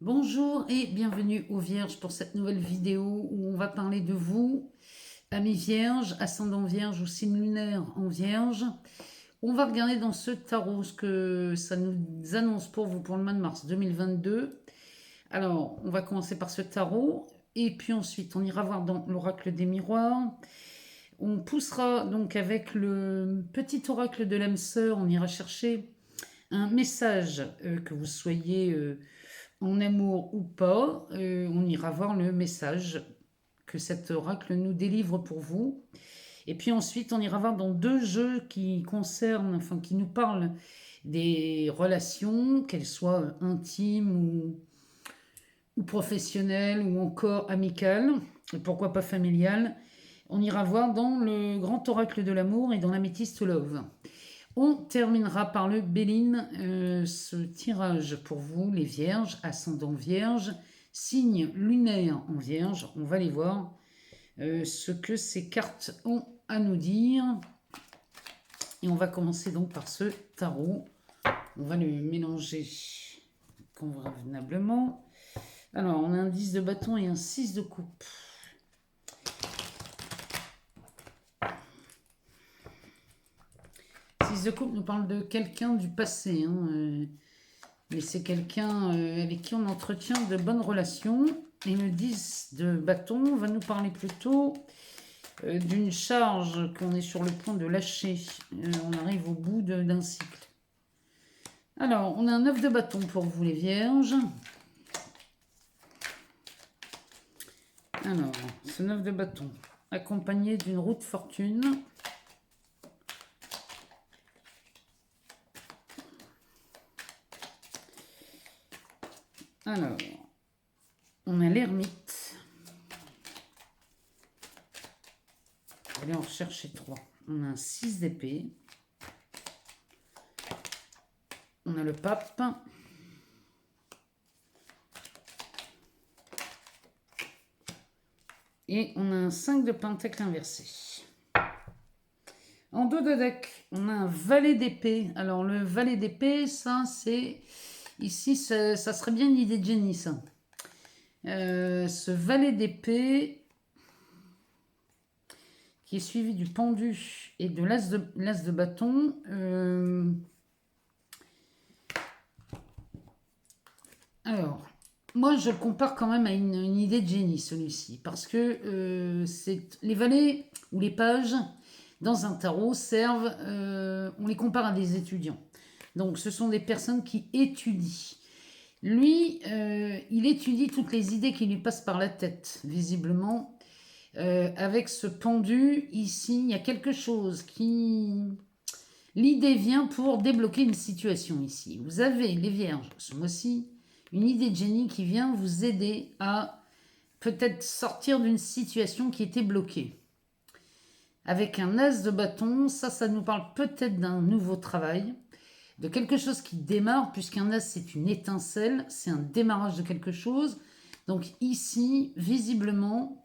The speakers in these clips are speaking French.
Bonjour et bienvenue aux Vierges pour cette nouvelle vidéo où on va parler de vous, amis Vierges, ascendant Vierge ou signe lunaire en Vierge. On va regarder dans ce tarot ce que ça nous annonce pour vous pour le mois de mars 2022. Alors, on va commencer par ce tarot et puis ensuite on ira voir dans l'oracle des miroirs. On poussera donc avec le petit oracle de l'âme sœur, on ira chercher un message que vous soyez en amour ou pas, on ira voir le message que cet oracle nous délivre pour vous. Et puis ensuite, on ira voir dans deux jeux qui concernent, enfin qui nous parlent des relations, qu'elles soient intimes ou professionnelles ou encore amicales, et pourquoi pas familiales. On ira voir dans le grand oracle de l'amour et dans l'améthyste love. On terminera par le Béline, ce tirage pour vous, les Vierges, ascendant Vierge, signe lunaire en Vierge. On va aller voir ce que ces cartes ont à nous dire. Et on va commencer donc par ce tarot. On va le mélanger convenablement. Alors, on a un 10 de bâton et un 6 de coupe. 6 de coupe nous parle de quelqu'un du passé, mais c'est quelqu'un avec qui on entretient de bonnes relations. Et le 10 de bâton va nous parler plutôt d'une charge qu'on est sur le point de lâcher. On arrive au bout d'un cycle. Alors, on a un 9 de bâton pour vous les Vierges. Alors, ce 9 de bâton, accompagné d'une roue de fortune. Alors, on a l'ermite. Allez en rechercher 3. On a un 6 d'épée. On a le pape. Et on a un 5 de pentacle inversé. En dos de deck, on a un valet d'épée. Alors le valet d'épée, ça c'est... Ici, ça serait bien une idée de génie, ça. Ce valet d'épée, qui est suivi du pendu et de l'as de bâton. Alors, moi je le compare quand même à une idée de génie, celui-ci. Parce que les valets ou les pages, dans un tarot, servent... on les compare à des étudiants. Donc ce sont des personnes qui étudient. Lui, il étudie toutes les idées qui lui passent par la tête, visiblement. Avec ce pendu, ici, il y a quelque chose qui... L'idée vient pour débloquer une situation ici. Vous avez, les Vierges, ce mois-ci, une idée de génie qui vient vous aider à peut-être sortir d'une situation qui était bloquée. Avec un as de bâton, ça nous parle peut-être d'un nouveau travail, de quelque chose qui démarre, puisqu'un as c'est une étincelle, c'est un démarrage de quelque chose. Donc ici, visiblement,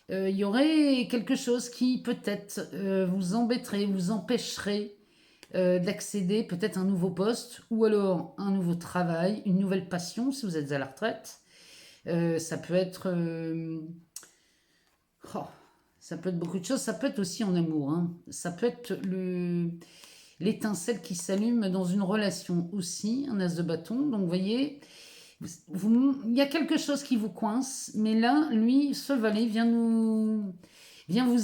il y aurait quelque chose qui peut-être vous embêterait, vous empêcherait d'accéder peut-être à un nouveau poste, ou alors un nouveau travail, une nouvelle passion si vous êtes à la retraite. Ça peut être... ça peut être beaucoup de choses, ça peut être aussi en amour. Ça peut être l'étincelle qui s'allume dans une relation aussi, un as de bâton. Donc vous voyez, il y a quelque chose qui vous coince, mais là, lui, ce valet vient vous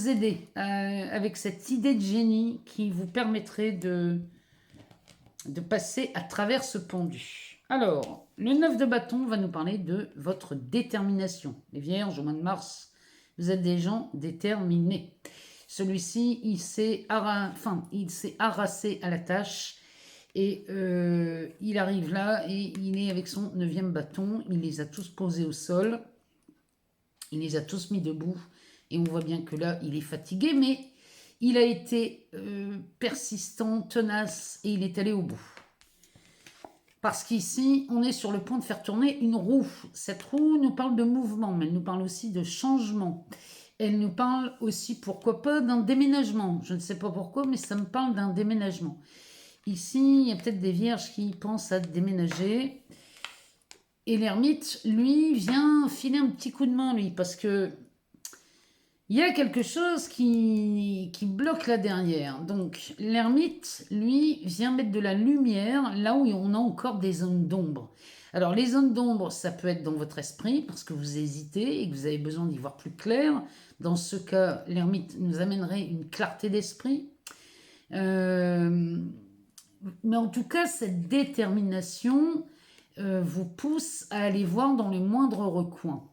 aider avec cette idée de génie qui vous permettrait de passer à travers ce pendu. Alors, le 9 de bâton va nous parler de votre détermination. Les Vierges, au mois de mars, vous êtes des gens déterminés. Celui-ci, il s'est harassé à la tâche et il arrive là et il est avec son 9e bâton. Il les a tous posés au sol. Il les a tous mis debout. Et on voit bien que là, il est fatigué, mais il a été persistant, tenace et il est allé au bout. Parce qu'ici, on est sur le point de faire tourner une roue. Cette roue nous parle de mouvement, mais elle nous parle aussi de changement. Elle nous parle aussi, pourquoi pas, d'un déménagement. Je ne sais pas pourquoi, mais ça me parle d'un déménagement. Ici, il y a peut-être des vierges qui pensent à déménager. Et l'ermite, lui, vient filer un petit coup de main, lui, parce que il y a quelque chose qui bloque là derrière. Donc, l'ermite, lui, vient mettre de la lumière là où on a encore des zones d'ombre. Alors, les zones d'ombre, ça peut être dans votre esprit, parce que vous hésitez et que vous avez besoin d'y voir plus clair. Dans ce cas, l'ermite nous amènerait une clarté d'esprit. Mais en tout cas, cette détermination vous pousse à aller voir dans les moindres recoins.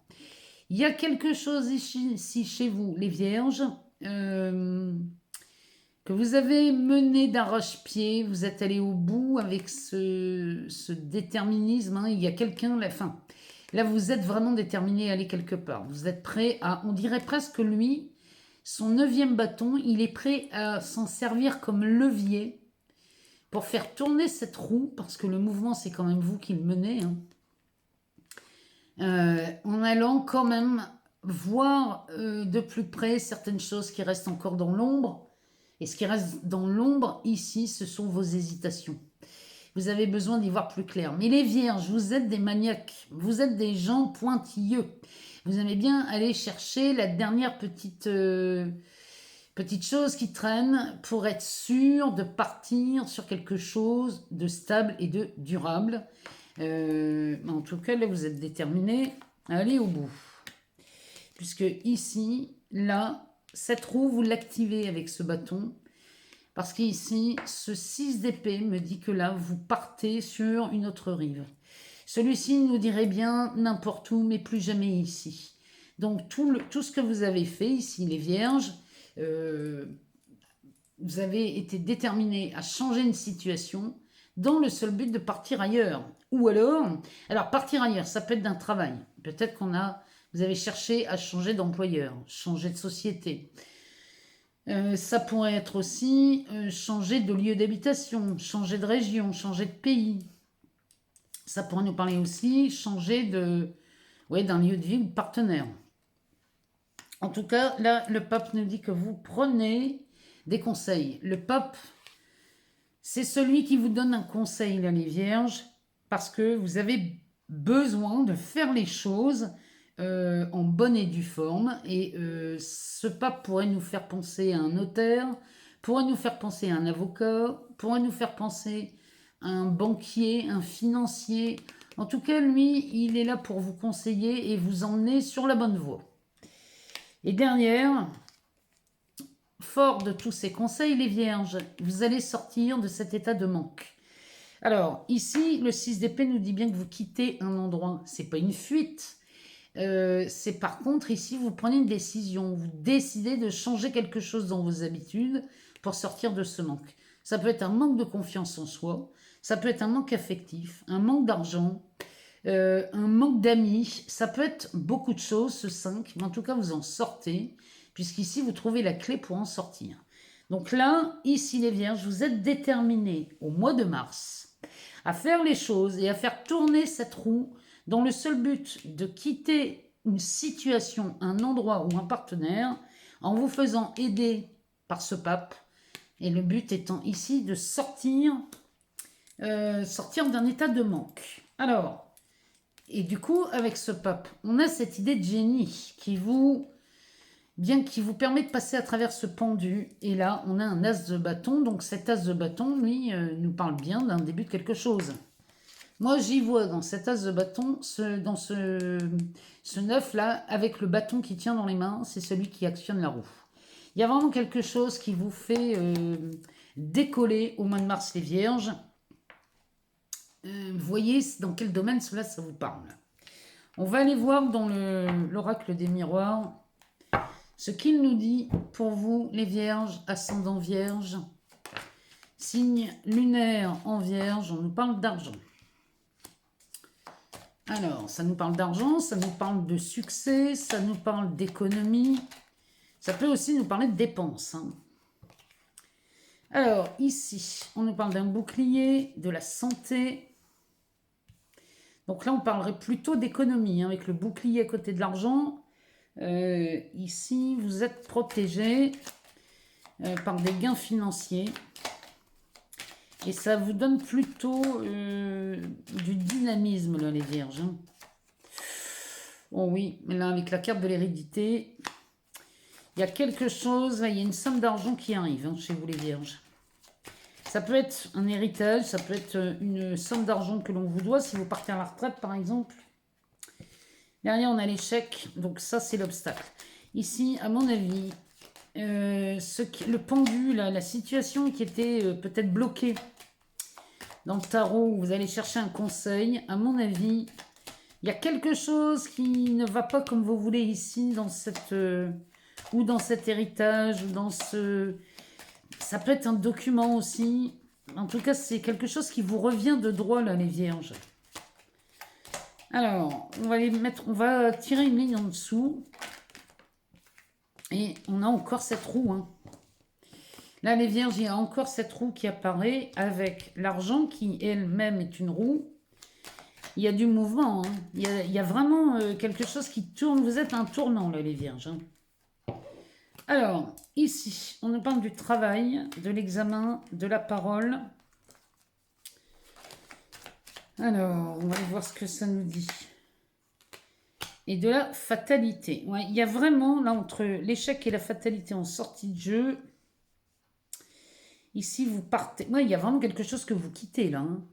Il y a quelque chose ici chez vous, les vierges, que vous avez mené d'arrache-pied, vous êtes allé au bout avec ce déterminisme. Hein. Il y a quelqu'un, là vous êtes vraiment déterminé à aller quelque part. Vous êtes prêt à, on dirait presque lui, son 9e bâton, il est prêt à s'en servir comme levier pour faire tourner cette roue, parce que le mouvement c'est quand même vous qui le menez, hein. En allant quand même voir de plus près certaines choses qui restent encore dans l'ombre. Et ce qui reste dans l'ombre ici, ce sont vos hésitations. Vous avez besoin d'y voir plus clair. Mais les vierges, vous êtes des maniaques, vous êtes des gens pointilleux. Vous aimez bien aller chercher la dernière petite chose qui traîne pour être sûr de partir sur quelque chose de stable et de durable. En tout cas, là, vous êtes déterminé à aller au bout. Puisque ici, là, cette roue, vous l'activez avec ce bâton. Parce qu'ici, ce 6 d'épée me dit que là, vous partez sur une autre rive. Celui-ci nous dirait bien n'importe où, mais plus jamais ici. Donc, tout ce que vous avez fait ici, les vierges, vous avez été déterminés à changer une situation dans le seul but de partir ailleurs. Ou alors partir ailleurs, ça peut être d'un travail. Peut-être vous avez cherché à changer d'employeur, changer de société. Ça pourrait être aussi changer de lieu d'habitation, changer de région, changer de pays. Ça pourrait nous parler aussi changer d'un lieu de vie ou de partenaire. En tout cas, là, le pape nous dit que vous prenez des conseils. Le pape, c'est celui qui vous donne un conseil, là, les vierges, parce que vous avez besoin de faire les choses en bonne et due forme. Et ce pape pourrait nous faire penser à un notaire, pourrait nous faire penser à un avocat, pourrait nous faire penser à un banquier, un financier. En tout cas, lui, il est là pour vous conseiller et vous emmener sur la bonne voie. Et derrière, fort de tous ces conseils, les vierges, vous allez sortir de cet état de manque. Alors, ici, le 6 d'épée nous dit bien que vous quittez un endroit. C'est pas une fuite. C'est par contre, ici, vous prenez une décision. Vous décidez de changer quelque chose dans vos habitudes pour sortir de ce manque. Ça peut être un manque de confiance en soi. Ça peut être un manque affectif, un manque d'argent, un manque d'amis. Ça peut être beaucoup de choses, ce 5. Mais en tout cas, vous en sortez, puisqu'ici, vous trouvez la clé pour en sortir. Donc là, ici, les vierges, vous êtes déterminés au mois de mars à faire les choses et à faire tourner cette roue dans le seul but de quitter une situation, un endroit ou un partenaire en vous faisant aider par ce pape. Et le but étant ici de sortir d'un état de manque. Alors, et du coup, avec ce pape, on a cette idée de génie qui vous permet de passer à travers ce pendu. Et là, on a un as de bâton. Donc cet as de bâton, lui, nous parle bien d'un début de quelque chose. Moi, j'y vois dans cet as de bâton, dans ce 9-là, avec le bâton qui tient dans les mains, c'est celui qui actionne la roue. Il y a vraiment quelque chose qui vous fait décoller au mois de mars, les vierges. Vous voyez dans quel domaine cela ça vous parle. On va aller voir dans l'oracle des miroirs ce qu'il nous dit pour vous, les vierges, ascendant vierge, signe lunaire en vierge, on nous parle d'argent. Alors, ça nous parle d'argent, ça nous parle de succès, ça nous parle d'économie, ça peut aussi nous parler de dépenses. Hein. Alors, ici, on nous parle d'un bouclier, de la santé. Donc là, on parlerait plutôt d'économie, hein, avec le bouclier à côté de l'argent. Ici, vous êtes protégé par des gains financiers. Et ça vous donne plutôt du dynamisme, là, les vierges. Hein. Oh oui, mais là, avec la carte de l'hérédité, il y a quelque chose, là, il y a une somme d'argent qui arrive hein, chez vous, les vierges. Ça peut être un héritage, ça peut être une somme d'argent que l'on vous doit si vous partez à la retraite, par exemple. Derrière, on a l'échec, donc ça, c'est l'obstacle. Ici, à mon avis, le pendu, là, la situation qui était peut-être bloquée dans le tarot, où vous allez chercher un conseil, à mon avis, il y a quelque chose qui ne va pas comme vous voulez ici, dans cette, ou dans cet héritage, ou dans ce... Ça peut être un document aussi. En tout cas, c'est quelque chose qui vous revient de droit, là, les vierges. Alors, on va tirer une ligne en dessous. Et on a encore cette roue. Hein. Là, les vierges, il y a encore cette roue qui apparaît avec l'argent qui elle-même est une roue. Il y a du mouvement. Hein. Il y a vraiment quelque chose qui tourne. Vous êtes un tournant, là, les vierges. Hein. Alors, ici, on nous parle du travail, de l'examen, de la parole. Alors, on va aller voir ce que ça nous dit. Et de la fatalité. Ouais, il y a vraiment, là, entre l'échec et la fatalité en sortie de jeu, ici, vous partez... Ouais, il y a vraiment quelque chose que vous quittez, là. Hein.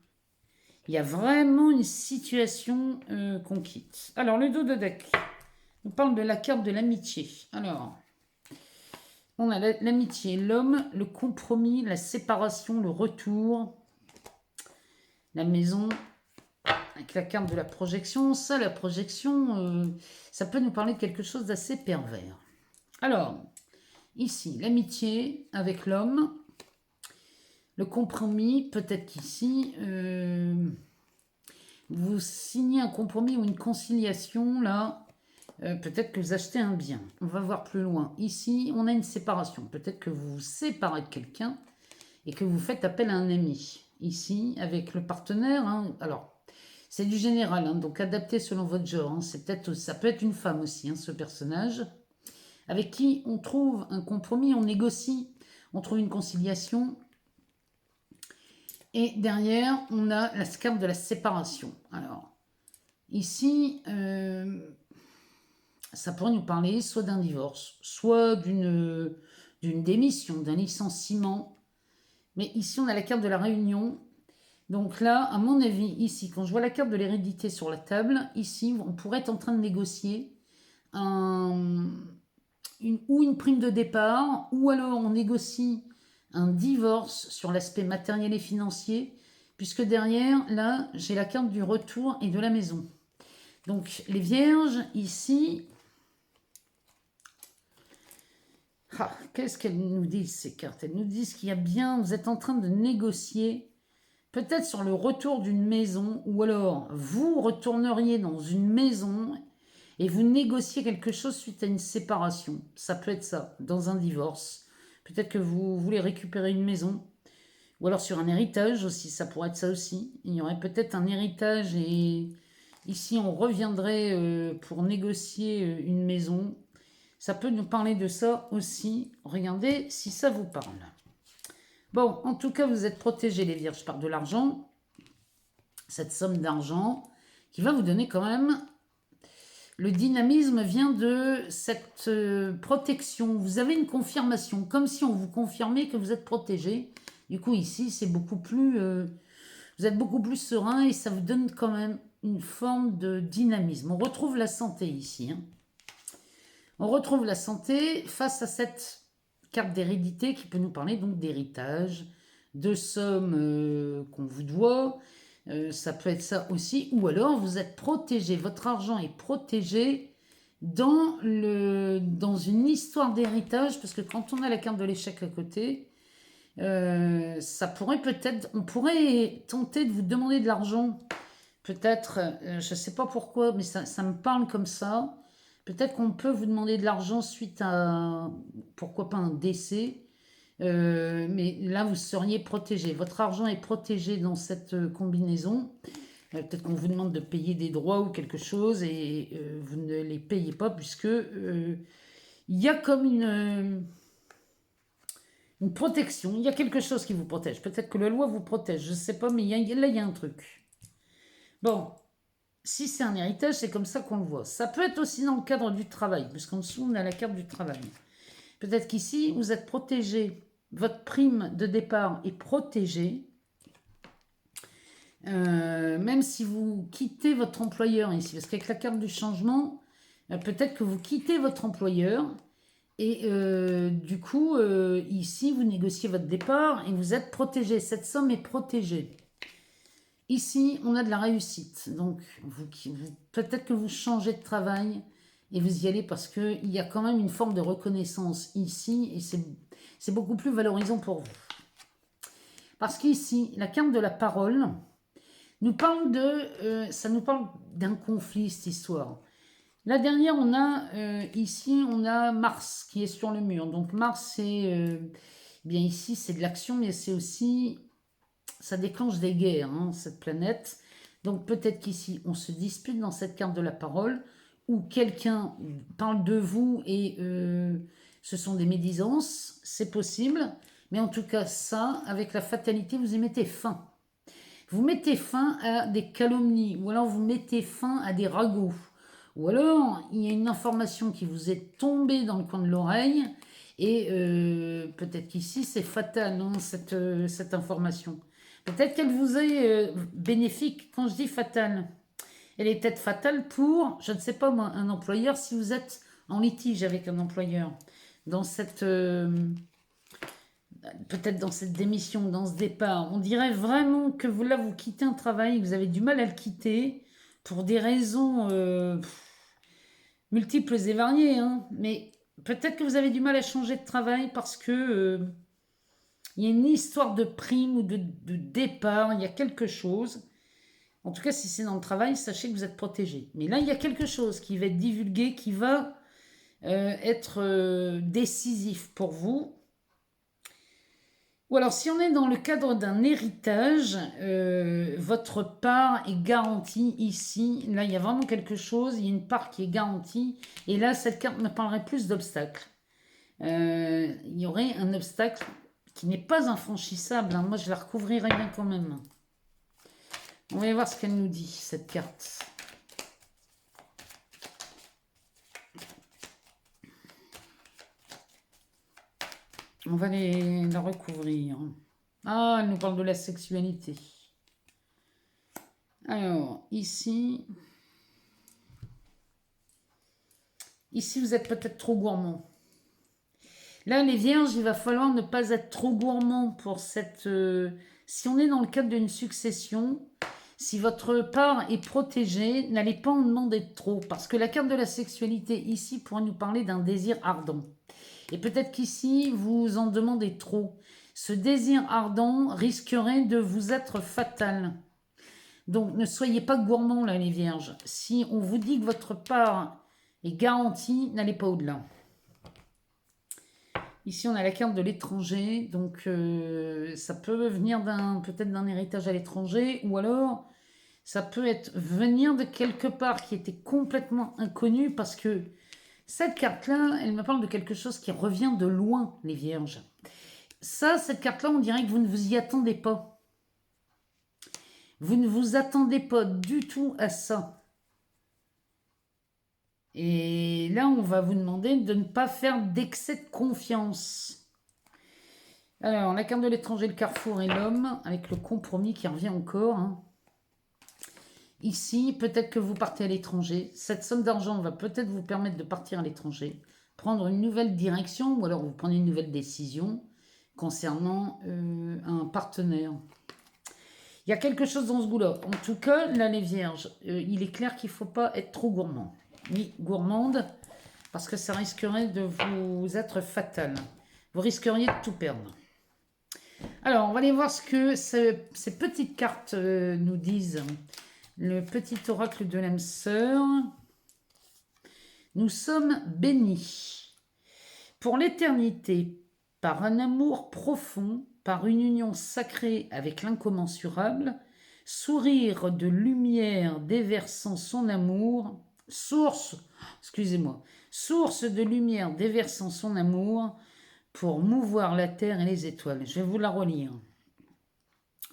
Il y a vraiment une situation qu'on quitte. Alors, le dos de deck nous parle de la carte de l'amitié. Alors, on a l'amitié, l'homme, le compromis, la séparation, le retour, la maison... Avec la carte de la projection, ça, la projection, ça peut nous parler de quelque chose d'assez pervers. Alors, ici, l'amitié avec l'homme, le compromis, peut-être qu'ici, vous signez un compromis ou une conciliation, là, peut-être que vous achetez un bien. On va voir plus loin. Ici, on a une séparation. Peut-être que vous vous séparez de quelqu'un et que vous faites appel à un ami. Ici, avec le partenaire, hein, alors... C'est du général, hein, donc adapté selon votre genre. Hein. Ça peut être une femme aussi, hein, ce personnage, avec qui on trouve un compromis, on négocie, on trouve une conciliation. Et derrière, on a la carte de la séparation. Alors, ici, ça pourrait nous parler soit d'un divorce, soit d'une démission, d'un licenciement. Mais ici, on a la carte de la réunion. Donc là, à mon avis, ici, quand je vois la carte de l'hérédité sur la table, ici, on pourrait être en train de négocier ou une prime de départ, ou alors on négocie un divorce sur l'aspect matériel et financier, puisque derrière, là, j'ai la carte du retour et de la maison. Donc, les vierges, ici... Ah, qu'est-ce qu'elles nous disent, ces cartes? Elles nous disent qu'il y a bien... Vous êtes en train de négocier... Peut-être sur le retour d'une maison, ou alors vous retourneriez dans une maison et vous négociez quelque chose suite à une séparation. Ça peut être ça, dans un divorce. Peut-être que vous voulez récupérer une maison, ou alors sur un héritage aussi, ça pourrait être ça aussi. Il y aurait peut-être un héritage et ici on reviendrait pour négocier une maison. Ça peut nous parler de ça aussi. Regardez si ça vous parle. Bon, en tout cas, vous êtes protégés, les vierges, par de l'argent. Cette somme d'argent qui va vous donner quand même... Le dynamisme vient de cette protection. Vous avez une confirmation, comme si on vous confirmait que vous êtes protégé. Du coup, ici, c'est beaucoup plus... vous êtes beaucoup plus serein et ça vous donne quand même une forme de dynamisme. On retrouve la santé ici. Hein. On retrouve la santé face à cette... carte d'hérédité qui peut nous parler donc d'héritage, de sommes qu'on vous doit, ça peut être ça aussi, ou alors vous êtes protégé, votre argent est protégé dans une histoire d'héritage, parce que quand on a la carte de l'échec à côté, ça pourrait peut-être, on pourrait tenter de vous demander de l'argent, peut-être, je ne sais pas pourquoi, mais ça me parle comme ça. Peut-être qu'on peut vous demander de l'argent suite à, pourquoi pas un décès, mais là vous seriez protégé. Votre argent est protégé dans cette combinaison. Peut-être qu'on vous demande de payer des droits ou quelque chose et vous ne les payez pas puisque il y a comme Une protection. Il y a quelque chose qui vous protège. Peut-être que la loi vous protège. Je ne sais pas, mais là, il y a un truc. Bon, si c'est un héritage, c'est comme ça qu'on le voit. Ça peut être aussi dans le cadre du travail, puisqu'en dessous, on a la carte du travail. Peut-être qu'ici, vous êtes protégé. Votre prime de départ est protégée. Même si vous quittez votre employeur ici, parce qu'avec la carte du changement, peut-être que vous quittez votre employeur et du coup, ici, vous négociez votre départ et vous êtes protégé. Cette somme est protégée. Ici, on a de la réussite. Donc, peut-être que vous changez de travail et vous y allez parce qu'il y a quand même une forme de reconnaissance ici et c'est beaucoup plus valorisant pour vous. Parce qu'ici, la carte de la parole nous parle ça nous parle d'un conflit, cette histoire. La dernière, on a ici, on a Mars qui est sur le mur. Donc Mars, c'est bien ici, c'est de l'action, mais c'est aussi, ça déclenche des guerres, hein, cette planète. Donc peut-être qu'ici, on se dispute dans cette carte de la parole, ou quelqu'un parle de vous et ce sont des médisances, c'est possible. Mais en tout cas, ça, avec la fatalité, vous y mettez fin. Vous mettez fin à des calomnies, ou alors vous mettez fin à des ragots. Ou alors, il y a une information qui vous est tombée dans le coin de l'oreille, et peut-être qu'ici, c'est fatal, hein, cette information. Peut-être qu'elle vous est bénéfique. Quand je dis fatale, elle est peut-être fatale pour, je ne sais pas moi, un employeur, si vous êtes en litige avec un employeur. Dans cette... peut-être dans cette démission, dans ce départ, on dirait vraiment que vous, là, vous quittez un travail, vous avez du mal à le quitter pour des raisons multiples et variées, hein. Mais peut-être que vous avez du mal à changer de travail parce que il y a une histoire de prime ou de départ, il y a quelque chose. En tout cas, si c'est dans le travail, sachez que vous êtes protégé. Mais là, il y a quelque chose qui va être divulgué, qui va être décisif pour vous. Ou alors, si on est dans le cadre d'un héritage, votre part est garantie ici. Là, il y a vraiment quelque chose, il y a une part qui est garantie. Et là, cette carte me parlerait plus d'obstacles. Il y aurait un obstacle qui n'est pas infranchissable, hein. Moi, je la recouvrirais bien quand même. On va voir ce qu'elle nous dit, cette carte. On va la recouvrir. Ah, elle nous parle de la sexualité. Alors, ici... Ici, vous êtes peut-être trop gourmand. Là, les vierges, il va falloir ne pas être trop gourmand pour cette... si on est dans le cadre d'une succession, si votre part est protégée, n'allez pas en demander trop. Parce que la carte de la sexualité, ici, pourrait nous parler d'un désir ardent. Et peut-être qu'ici, vous en demandez trop. Ce désir ardent risquerait de vous être fatal. Donc, ne soyez pas gourmand, là, les vierges. Si on vous dit que votre part est garantie, n'allez pas au-delà. Ici, on a la carte de l'étranger. Donc, ça peut venir peut-être d'un héritage à l'étranger. Ou alors, ça peut venir de quelque part qui était complètement inconnu parce que cette carte-là, elle me parle de quelque chose qui revient de loin, les vierges. Ça, cette carte-là, on dirait que vous ne vous y attendez pas. Vous ne vous attendez pas du tout à ça. Et là, on va vous demander de ne pas faire d'excès de confiance. Alors, la carte de l'étranger, le carrefour et l'homme, avec le compromis qui revient encore, hein. Ici, peut-être que vous partez à l'étranger. Cette somme d'argent va peut-être vous permettre de partir à l'étranger, prendre une nouvelle direction, ou alors vous prenez une nouvelle décision concernant un partenaire. Il y a quelque chose dans ce goût-là. En tout cas, là, les vierges, il est clair qu'il ne faut pas être trop gourmand, ni gourmande, parce que ça risquerait de vous être fatal. Vous risqueriez de tout perdre. Alors, on va aller voir ce que ces petites cartes nous disent. Le petit oracle de l'âme sœur. Nous sommes bénis pour l'éternité par un amour profond, par une union sacrée avec l'incommensurable, sourire de lumière déversant son amour, source de lumière déversant son amour pour mouvoir la terre et les étoiles. Je vais vous la relire.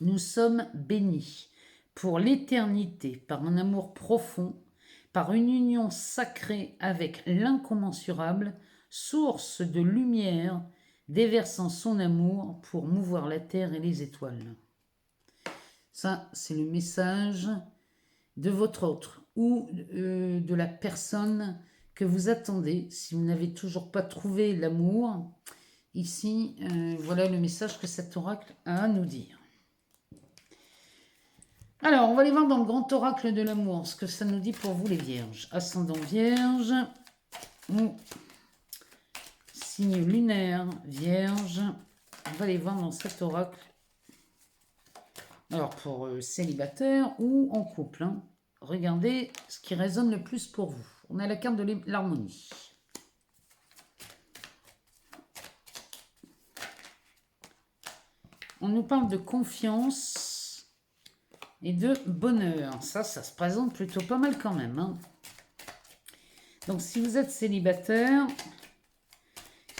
Nous sommes bénis pour l'éternité par un amour profond, par une union sacrée avec l'incommensurable, source de lumière, déversant son amour pour mouvoir la terre et les étoiles. Ça, c'est le message de votre autre ou de la personne que vous attendez. Si vous n'avez toujours pas trouvé l'amour, ici, voilà le message que cet oracle a à nous dire. Alors, on va aller voir dans le grand oracle de l'amour ce que ça nous dit pour vous les vierges. Ascendant vierge ou signe lunaire vierge. On va aller voir dans cet oracle. Alors, pour célibataire ou en couple. Hein. Regardez ce qui résonne le plus pour vous. On a la carte de l'harmonie. On nous parle de confiance et de bonheur. Ça se présente plutôt pas mal quand même. Hein. Donc, si vous êtes célibataire,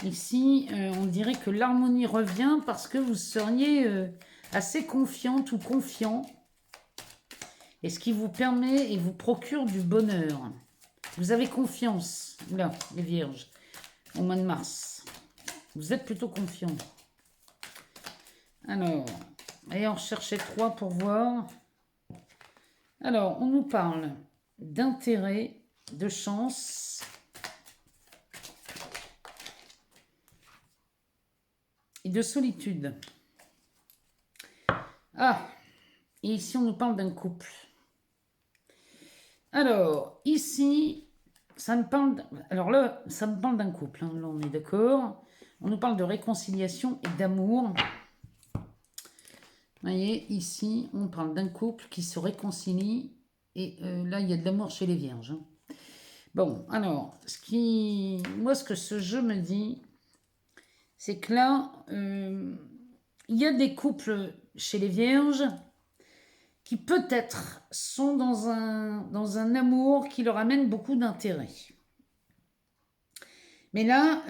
ici, on dirait que l'harmonie revient parce que vous seriez assez confiante ou confiant. Et ce qui vous permet et vous procure du bonheur. Vous avez confiance, là, les vierges, au mois de mars. Vous êtes plutôt confiant. Alors, allez en rechercher 3 pour voir. Alors, on nous parle d'intérêt, de chance et de solitude. Ah, et ici on nous parle d'un couple. Alors, ici, ça me parle... Alors là, ça me parle d'un couple, hein, là on est d'accord. On nous parle de réconciliation et d'amour. Vous voyez, ici, on parle d'un couple qui se réconcilie. Et là, il y a de l'amour chez les vierges. Hein. Bon, alors, moi, ce que ce jeu me dit, c'est que là, il y a des couples chez les vierges qui peut-être sont dans un amour qui leur amène beaucoup d'intérêt. Mais là,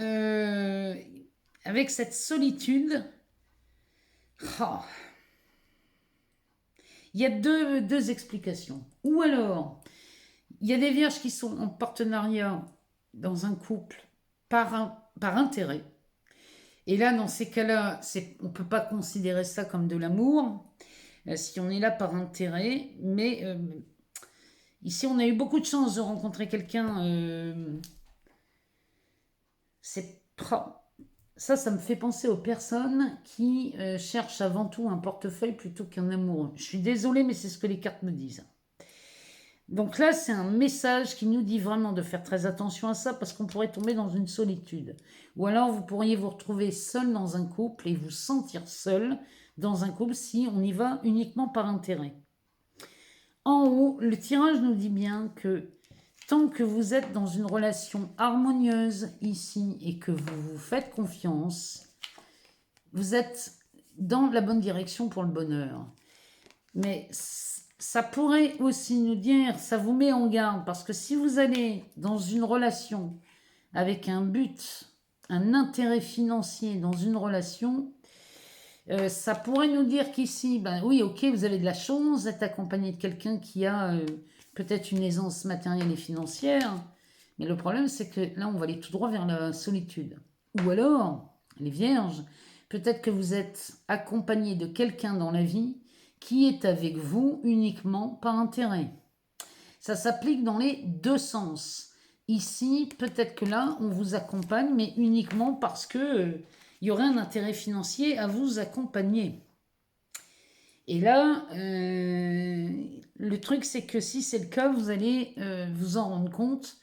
avec cette solitude, il y a deux explications. Ou alors, il y a des vierges qui sont en partenariat dans un couple par intérêt. Et là, dans ces cas-là, on ne peut pas considérer ça comme de l'amour, si on est là par intérêt. Mais ici, on a eu beaucoup de chance de rencontrer quelqu'un. Ça me fait penser aux personnes qui cherchent avant tout un portefeuille plutôt qu'un amoureux. Je suis désolée, mais c'est ce que les cartes me disent. Donc là, c'est un message qui nous dit vraiment de faire très attention à ça parce qu'on pourrait tomber dans une solitude. Ou alors, vous pourriez vous retrouver seul dans un couple et vous sentir seul dans un couple si on y va uniquement par intérêt. En haut, le tirage nous dit bien que tant que vous êtes dans une relation harmonieuse ici et que vous vous faites confiance, vous êtes dans la bonne direction pour le bonheur. Mais ça pourrait aussi nous dire, ça vous met en garde, parce que si vous allez dans une relation avec un but, un intérêt financier dans une relation, ça pourrait nous dire qu'ici, ben oui, ok, vous avez de la chance d'être accompagné de quelqu'un qui a peut-être une aisance matérielle et financière, mais le problème c'est que là, on va aller tout droit vers la solitude. Ou alors, les vierges, peut-être que vous êtes accompagné de quelqu'un dans la vie qui est avec vous uniquement par intérêt. Ça s'applique dans les deux sens. Ici, peut-être que là, on vous accompagne, mais uniquement parce que il y aurait un intérêt financier à vous accompagner. Et là, le truc, c'est que si c'est le cas, vous allez vous en rendre compte.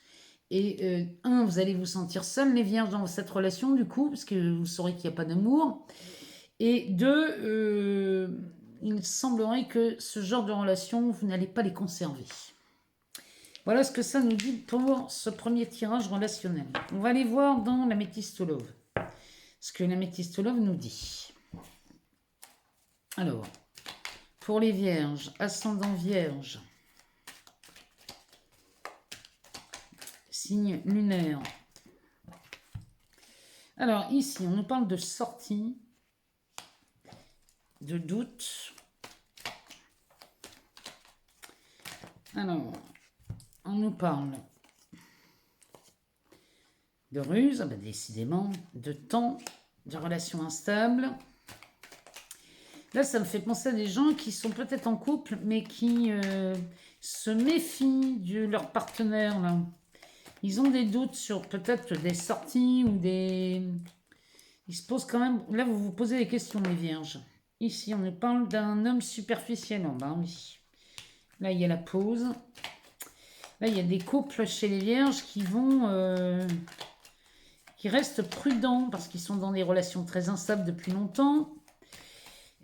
Et vous allez vous sentir seul, les vierges, dans cette relation, du coup, parce que vous saurez qu'il n'y a pas d'amour. Et deux, il semblerait que ce genre de relation, vous n'allez pas les conserver. Voilà ce que ça nous dit pour ce premier tirage relationnel. On va aller voir dans l'Améthyste Love ce que l'Améthyste Love nous dit. Alors, pour les vierges, ascendant vierge, signe lunaire. Alors, ici, on nous parle de sortie, de doute. Alors, on nous parle de ruse, ah ben décidément, de temps, de relations instables. Là, ça me fait penser à des gens qui sont peut-être en couple, mais qui se méfient de leur partenaire. Là. Ils ont des doutes sur peut-être des sorties ou des... Ils se posent quand même... Là, vous vous posez des questions, les vierges. Ici, on nous parle d'un homme superficiel en bas, oui. Là, il y a la pause. Là, il y a des couples chez les vierges qui vont... qui restent prudents parce qu'ils sont dans des relations très instables depuis longtemps.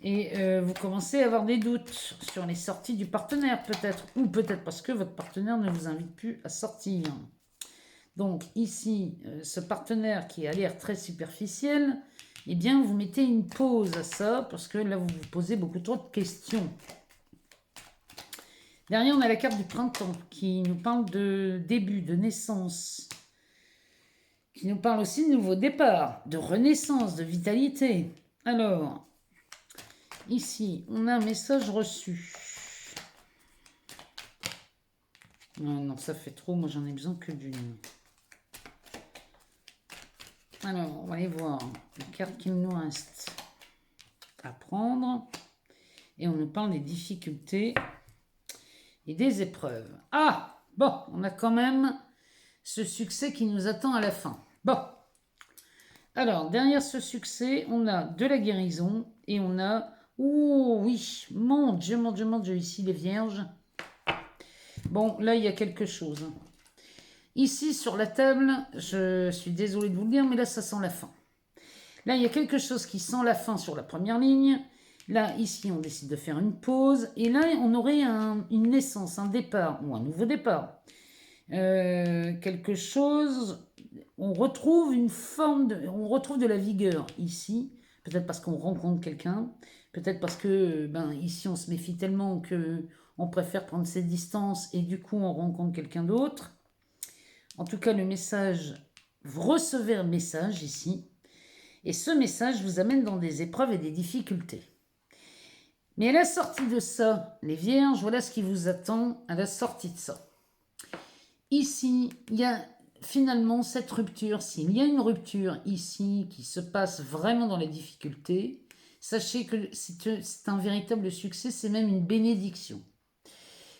Et vous commencez à avoir des doutes sur les sorties du partenaire, peut-être. Ou peut-être parce que votre partenaire ne vous invite plus à sortir. Donc ici, ce partenaire qui a l'air très superficiel, eh bien, vous mettez une pause à ça parce que là, vous vous posez beaucoup trop de questions. Derrière, on a la carte du printemps qui nous parle de début, de naissance. Qui nous parle aussi de nouveau départ, de renaissance, de vitalité. Alors... Ici, on a un message reçu. Non, ça fait trop. Moi, j'en ai besoin que d'une. Alors, on va aller voir les cartes qu'il nous reste à prendre. Et on nous parle des difficultés et des épreuves. Ah, bon, on a quand même ce succès qui nous attend à la fin. Bon. Alors, derrière ce succès, on a de la guérison et on a... Oh oui, mon Dieu, mon Dieu, mon Dieu, ici les vierges. Bon, là, il y a quelque chose. Ici, sur la table, je suis désolée de vous le dire, mais là, ça sent la fin. Là, il y a quelque chose qui sent la fin sur la première ligne. Là, ici, on décide de faire une pause. Et là, on aurait une naissance, un départ, ou un nouveau départ. Quelque chose... On retrouve une forme de... On retrouve de la vigueur ici. Peut-être parce qu'on rencontre quelqu'un. Peut-être parce que ici on se méfie tellement que on préfère prendre ses distances et du coup on rencontre quelqu'un d'autre. En tout cas, le message, vous recevez un message ici et ce message vous amène dans des épreuves et des difficultés. Mais à la sortie de ça, les vierges, voilà ce qui vous attend à la sortie de ça. Ici, il y a finalement cette rupture. S'il y a une rupture ici qui se passe vraiment dans les difficultés, sachez que c'est un véritable succès, c'est même une bénédiction.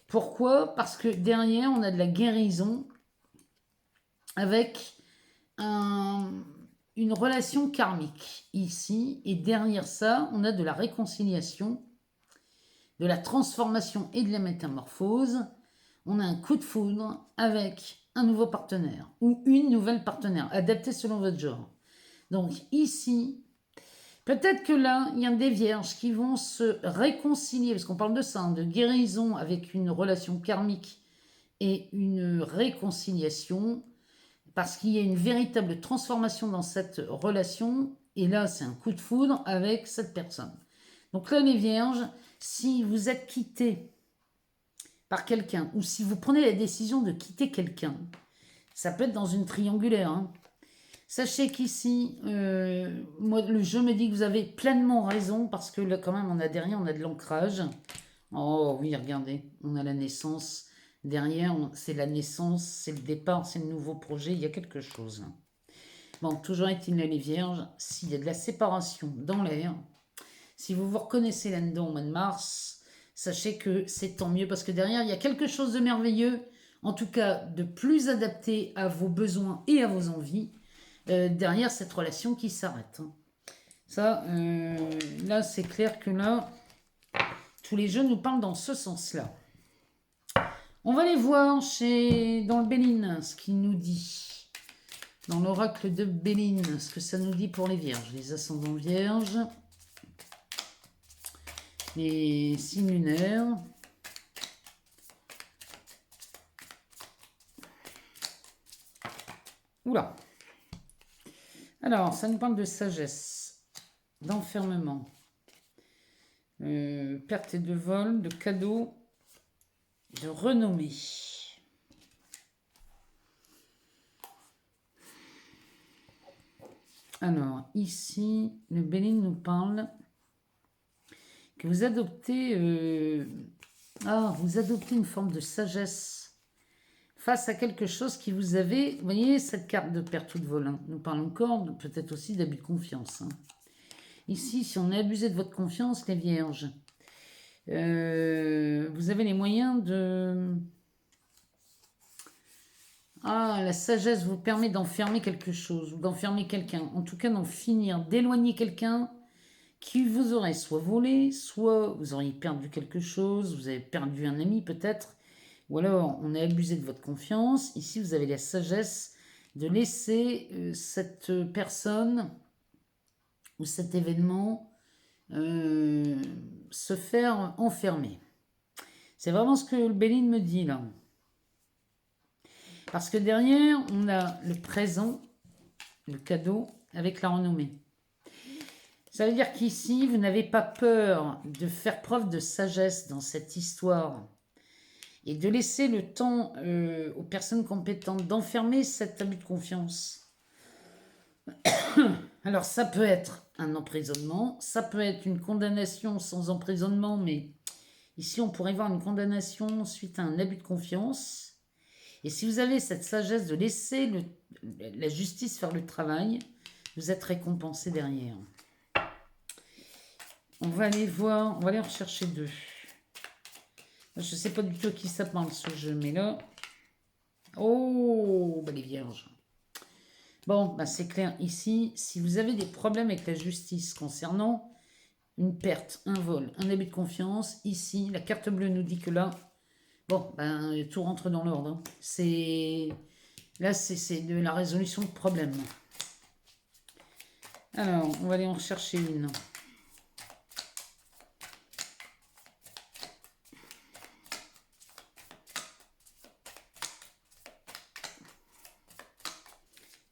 Pourquoi? Parce que derrière, on a de la guérison avec une relation karmique ici. Et derrière ça, on a de la réconciliation, de la transformation et de la métamorphose. On a un coup de foudre avec un nouveau partenaire ou une nouvelle partenaire, adaptée selon votre genre. Donc ici... Peut-être que là, il y a des vierges qui vont se réconcilier, parce qu'on parle de ça, de guérison avec une relation karmique et une réconciliation, parce qu'il y a une véritable transformation dans cette relation, et là, c'est un coup de foudre avec cette personne. Donc là, les vierges, si vous êtes quittés par quelqu'un, ou si vous prenez la décision de quitter quelqu'un, ça peut être dans une triangulaire, hein. Sachez qu'ici, moi, le jeu me dit que vous avez pleinement raison parce que là, quand même, on a derrière, on a de l'ancrage. Oh oui, regardez, on a la naissance. Derrière, c'est la naissance, c'est le départ, c'est le nouveau projet, il y a quelque chose. Bon, toujours est-il les vierges, s'il y a de la séparation dans l'air, si vous vous reconnaissez là-dedans au mois de mars, sachez que c'est tant mieux parce que derrière, il y a quelque chose de merveilleux, en tout cas de plus adapté à vos besoins et à vos envies. Derrière cette relation qui s'arrête. Ça, là, c'est clair que là, tous les jeux nous parlent dans ce sens-là. On va aller voir dans le Béline ce qu'il nous dit. Dans l'oracle de Béline, ce que ça nous dit pour les vierges. Les ascendants vierges. Les signes lunaires. Oula. Alors, ça nous parle de sagesse, d'enfermement, perte et de vol, de cadeaux, de renommée. Alors, ici, le Béline nous parle que vous adoptez, vous adoptez une forme de sagesse face à quelque chose qui vous avait... Vous voyez, cette carte de perte ou de vol, nous parle encore peut-être aussi d'abus de confiance. Ici, si on a abusé de votre confiance, les vierges, vous avez les moyens de... la sagesse vous permet d'enfermer quelque chose, ou d'enfermer quelqu'un. En tout cas, d'en finir, d'éloigner quelqu'un qui vous aurait soit volé, soit vous auriez perdu quelque chose, vous avez perdu un ami peut-être, ou alors on a abusé de votre confiance. Ici, vous avez la sagesse de laisser cette personne ou cet événement se faire enfermer. C'est vraiment ce que le Béline me dit là. Parce que derrière, on a le présent, le cadeau, avec la renommée. Ça veut dire qu'ici, vous n'avez pas peur de faire preuve de sagesse dans cette histoire et de laisser le temps aux personnes compétentes d'enfermer cet abus de confiance. Alors, ça peut être un emprisonnement, ça peut être une condamnation sans emprisonnement, mais ici, on pourrait voir une condamnation suite à un abus de confiance. Et si vous avez cette sagesse de laisser la justice faire le travail, vous êtes récompensé derrière. On va aller voir, on va aller rechercher deux. Je ne sais pas du tout à qui ça parle ce jeu, mais là... Oh, les vierges. Bon, c'est clair ici, si vous avez des problèmes avec la justice concernant une perte, un vol, un abus de confiance, ici, la carte bleue nous dit que là, bon, tout rentre dans l'ordre. Là, c'est de la résolution de problème. Alors, on va aller en chercher une.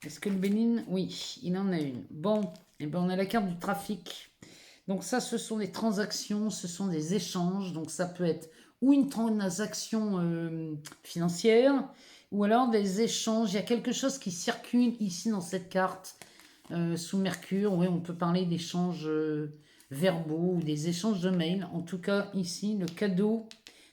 Est-ce que le Bénin... Oui, il en a une. Bon, et ben on a la carte du trafic. Donc ça, ce sont des transactions, ce sont des échanges. Donc ça peut être ou une transaction financière, ou alors des échanges. Il y a quelque chose qui circule ici dans cette carte, sous Mercure. Oui, on peut parler d'échanges verbaux ou des échanges de mails. En tout cas, ici, le cadeau,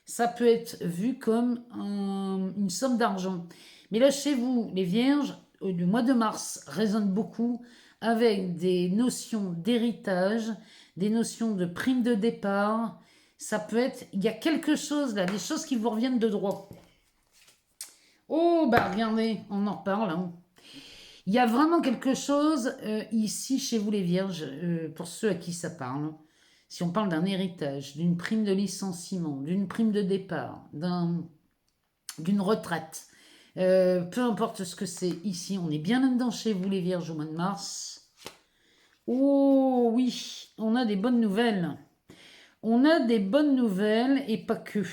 ça peut être vu comme une somme d'argent. Mais là, chez vous, les vierges, le mois de mars résonne beaucoup avec des notions d'héritage, des notions de prime de départ. Ça peut être, il y a quelque chose là, des choses qui vous reviennent de droit. Oh, regardez, on en reparle. Il y a vraiment quelque chose ici chez vous les vierges, pour ceux à qui ça parle. Si on parle d'un héritage, d'une prime de licenciement, d'une prime de départ, d'une retraite, peu importe ce que c'est, ici, on est bien là-dedans chez vous les vierges au mois de mars. Oh oui, on a des bonnes nouvelles. On a des bonnes nouvelles et pas que.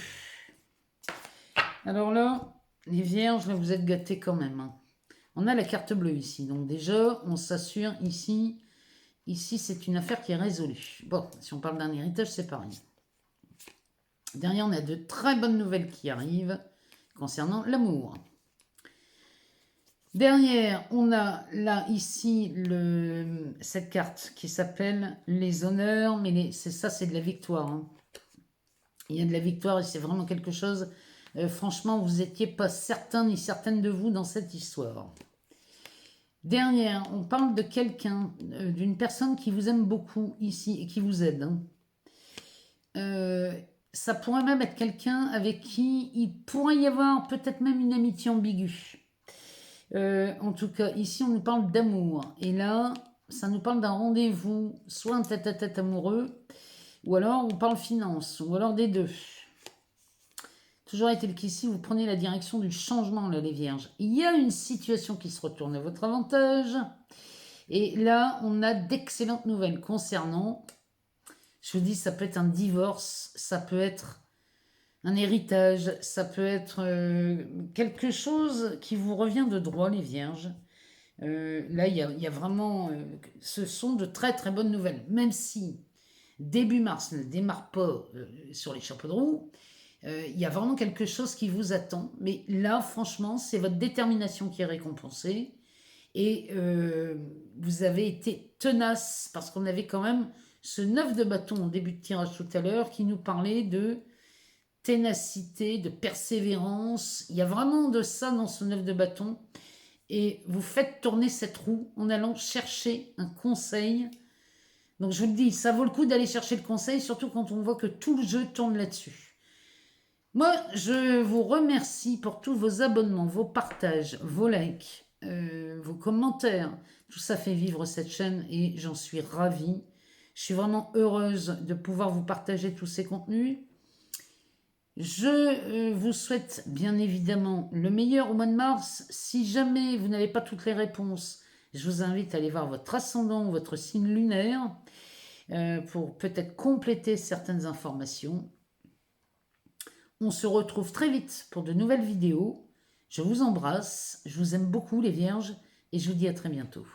Alors là, les vierges, là, vous êtes gâtés quand même. On a la carte bleue ici. Donc déjà, on s'assure ici. Ici, c'est une affaire qui est résolue. Bon, si on parle d'un héritage, c'est pareil. Derrière, on a de très bonnes nouvelles qui arrivent concernant l'amour. Derrière, on a là, ici, cette carte qui s'appelle les honneurs. Mais ça, c'est de la victoire. Il y a de la victoire et c'est vraiment quelque chose... franchement, vous n'étiez pas certain ni certaine de vous dans cette histoire. Derrière, on parle de quelqu'un, d'une personne qui vous aime beaucoup ici et qui vous aide. Ça pourrait même être quelqu'un avec qui il pourrait y avoir peut-être même une amitié ambiguë. En tout cas, ici, on nous parle d'amour. Et là, ça nous parle d'un rendez-vous, soit un tête-à-tête amoureux, ou alors on parle finance, ou alors des deux. Toujours est-il qu'ici, vous prenez la direction du changement, là, les vierges. Il y a une situation qui se retourne à votre avantage. Et là, on a d'excellentes nouvelles concernant... Je vous dis, ça peut être un divorce, ça peut être un héritage, ça peut être quelque chose qui vous revient de droit, les vierges. Là, il y a vraiment... ce sont de très très bonnes nouvelles. Même si début mars ne démarre pas sur les chapeaux de roue, il y a vraiment quelque chose qui vous attend. Mais là, franchement, c'est votre détermination qui est récompensée. Et vous avez été tenace parce qu'on avait quand même ce 9 de bâton en début de tirage tout à l'heure qui nous parlait de ténacité, de persévérance. Il y a vraiment de ça dans ce 9 de bâton. Et vous faites tourner cette roue en allant chercher un conseil. Donc je vous le dis, ça vaut le coup d'aller chercher le conseil, surtout quand on voit que tout le jeu tourne là-dessus. Moi, je vous remercie pour tous vos abonnements, vos partages, vos likes, vos commentaires. Tout ça fait vivre cette chaîne et j'en suis ravie. Je suis vraiment heureuse de pouvoir vous partager tous ces contenus. Je vous souhaite bien évidemment le meilleur au mois de mars. Si jamais vous n'avez pas toutes les réponses, je vous invite à aller voir votre ascendant, votre signe lunaire, pour peut-être compléter certaines informations. On se retrouve très vite pour de nouvelles vidéos. Je vous embrasse, je vous aime beaucoup les vierges et je vous dis à très bientôt.